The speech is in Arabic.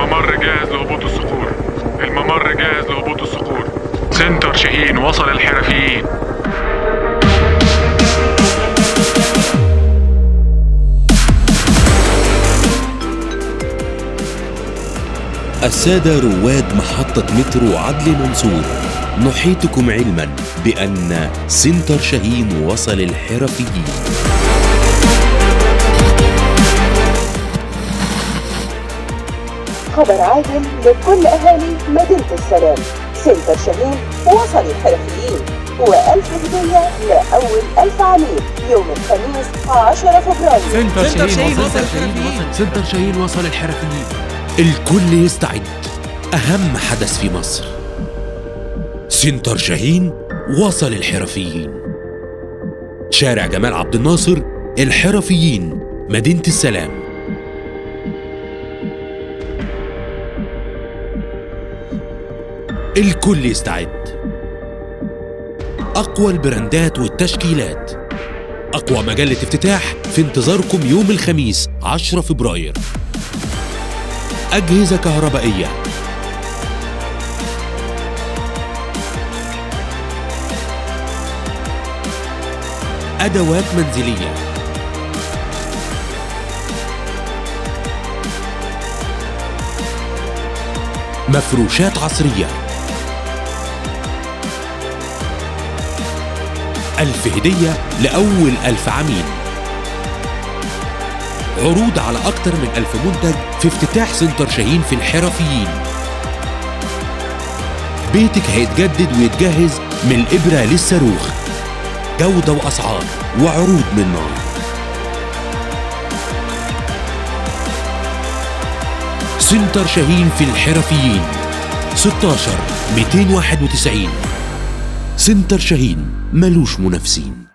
الممر جاهز لهبوط الصخور. الممر جاهز لهبوط الصخور. سنتر شاهين وصل الحرفيين. السادة رواد محطة مترو عدلي منصور، نحيطكم علما بأن سنتر شاهين وصل الحرفيين. خبر عاجل لكل أهالي مدينة السلام، سنتر شاهين وصل الحرفيين، وألف هدية لأول 1000 عميل يوم الخميس 10 فبراير. سنتر شاهين وصل الحرفيين. سنتر شاهين وصل الحرفيين. الكل يستعد، أهم حدث في مصر. سنتر شاهين وصل الحرفيين. شارع جمال عبد الناصر، الحرفيين، مدينة السلام. الكل يستعد. أقوى البراندات والتشكيلات، أقوى مجلة افتتاح في انتظاركم يوم الخميس 10 فبراير. أجهزة كهربائية، أدوات منزلية، مفروشات عصرية، 1000 هدية لأول 1000 عميل. عروض على أكتر من 1000 منتج في افتتاح سنتر شاهين في الحرفيين. بيتك هيتجدد ويتجهز من الإبرة للصاروخ. جودة وأسعار وعروض من نار. سنتر شاهين في الحرفيين، 16 291. سنتر شاهين ملوش منافسين.